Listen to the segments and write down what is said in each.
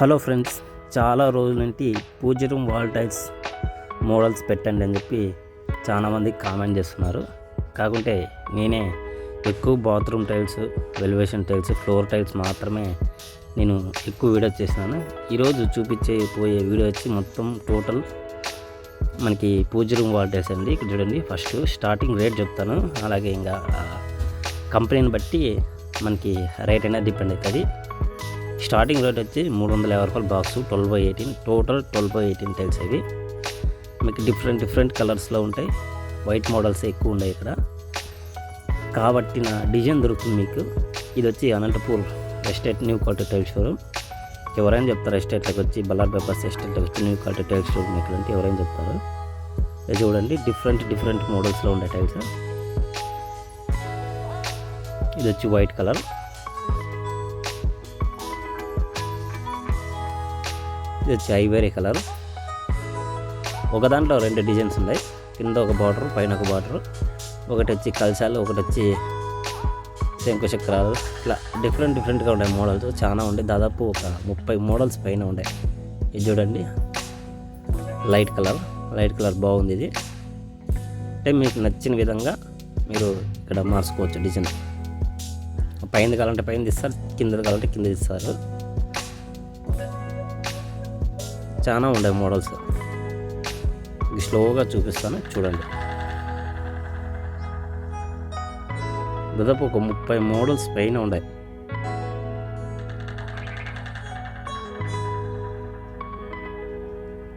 Hello friends, చాలా రోజుల నుండి పూజ రూమ్ వాల్ టైల్స్ మోడల్స్ పెట్టండి అని చెప్పి చాలామంది కామెంట్ చేస్తున్నారు. కాకుంటే నేనే ఎక్కువ bathroom tiles, elevation tiles, floor tiles మాత్రమే నేను ఎక్కువ వీడియో చేసినాను. ఈరోజు పోయే వీడియో వచ్చి మొత్తం టోటల్ మనకి పూజ రూమ్ వాల్ టైల్స్ అండి. ఇక్కడ చూడండి, ఫస్ట్ స్టార్టింగ్ రేట్ చెప్తాను, అలాగే ఇంకా కంపెనీని బట్టి మనకి రేట్ అనేది డిపెండ్ అవుతుంది. స్టార్టింగ్ రేట్ వచ్చి 350 రూపాయల box, 12x18, total 12x18 tiles. ఇవి మీకు డిఫరెంట్ కలర్స్లో ఉంటాయి. వైట్ మోడల్స్ ఎక్కువ ఉన్నాయి ఇక్కడ కాబట్టి నా డిజైన్ దొరుకుతుంది మీకు. ఇది వచ్చి Anantapur estate new quality tile showroom. ఎవరైనా చెప్తారు ఎస్టేట్లోకి వచ్చి, బల్లార్ పేపర్స్ ఎస్టేట్లోకి వచ్చి న్యూ క్వాలిటీ టైల్ షోరూమ్ ఎక్కడంటే ఎవరైనా చెప్తారు. ఇది చూడండి, డిఫరెంట్ మోడల్స్లో ఉండే టైల్స్. ఇది వచ్చి వైట్ కలర్, ఇది వచ్చి ఐవరీ కలర్. ఒక దాంట్లో 2 డిజైన్స్ ఉన్నాయి. కింద ఒక బార్డర్, పైన ఒక బార్డర్. ఒకటి వచ్చి కలశాలు, ఒకటి వచ్చి శంకుచక్రాలు. ఇట్లా డిఫరెంట్గా ఉన్నాయి మోడల్స్. చాలా ఉండే, దాదాపు ఒక 30 మోడల్స్ పైన ఉండే. ఇది చూడండి, లైట్ కలర్ బాగుంది. ఇది అంటే మీకు నచ్చిన విధంగా మీరు ఇక్కడ మార్చుకోవచ్చు డిజైన్. పైన కావాలంటే పైన తీస్తారు, కింద కావాలంటే కింద తీస్తారు. చాలా ఉండే మోడల్స్. ఇది స్లోగా చూపిస్తాను, చూడండి. దాదాపు ఒక 30 మోడల్స్ పైన ఉన్నాయి.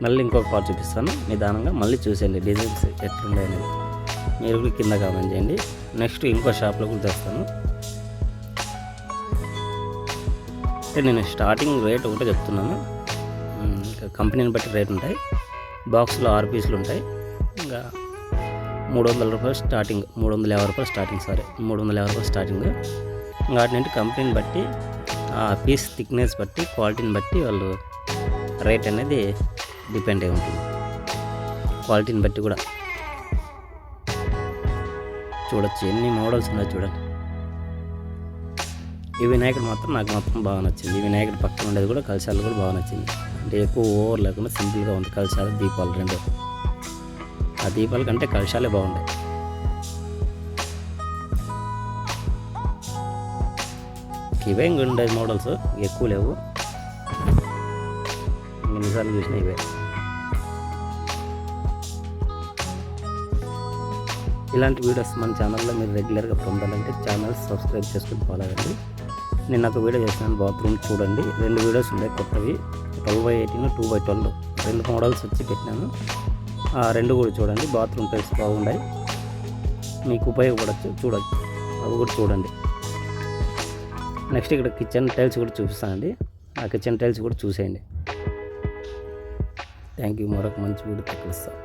మళ్ళీ ఇంకొక పార్ట్ చూపిస్తాను, నిదానంగా మళ్ళీ చూసేయండి డిజైన్స్ ఎట్లున్నాయి అనేది. మీరు కూడా కింద కామెంట్ చేయండి. నెక్స్ట్ ఇంకో షాప్లో కూడా తెస్తాను. అంటే నేను స్టార్టింగ్ రేట్ ఒకటే చెప్తున్నాను, కంపెనీని బట్టి రేట్ ఉంటాయి. బాక్స్లో 6 పీసులు ఉంటాయి. ఇంకా 300 రూపాయలు స్టార్టింగ్, 350 రూపాయలు స్టార్టింగ్, 350 రూపాయలు స్టార్టింగ్. వాటి నుండి కంపెనీని బట్టి, ఆ పీస్ థిక్నెస్ బట్టి, క్వాలిటీని బట్టి వాళ్ళు రేట్ అనేది డిపెండ్ అయి ఉంటుంది. క్వాలిటీని బట్టి కూడా చూడొచ్చు, ఎన్ని మోడల్స్ ఉన్నాయో చూడండి. ఈ వినాయకుడు నాకు మాత్రం బాగా నచ్చింది. ఈ వినాయకుడు పక్కన ఉండేది కూడా, కలశాలు కూడా బాగా నచ్చింది. అంటే ఎక్కువ ఓవర్ లేకుండా సింపుల్గా ఉంది. కలశాలు, దీపాలు 2. ఆ దీపాల కంటే కలశాలే బాగుంటాయి. ఇవే ఇంక ఉండే మోడల్స్, ఎక్కువ లేవు. ఎన్నిసార్లు చూసినా ఇవే. ఇలాంటి వీడియోస్ మన ఛానల్లో మీరు రెగ్యులర్గా పొందాలంటే ఛానల్ సబ్స్క్రైబ్ చేసుకుని ఫాలో అవ్వండి. నేను ఒక వీడియో చేశాను బాత్రూమ్, చూడండి. 2 వీడియోస్ ఉన్నాయి కొత్తవి, 12x18, 2x12. 2 మోడల్స్ వచ్చి పెట్టినాను. ఆ 2 కూడా చూడండి. బాత్రూమ్ టైల్స్ బాగున్నాయి, మీకు ఉపయోగపడచ్చు, చూడొచ్చు. అవి కూడా చూడండి. నెక్స్ట్ ఇక్కడ కిచెన్ టైల్స్ కూడా చూపిస్తానండి. ఆ కిచెన్ టైల్స్ కూడా చూసేయండి. Thank you. మరొక మంచి వీడియో కలుస్తాను.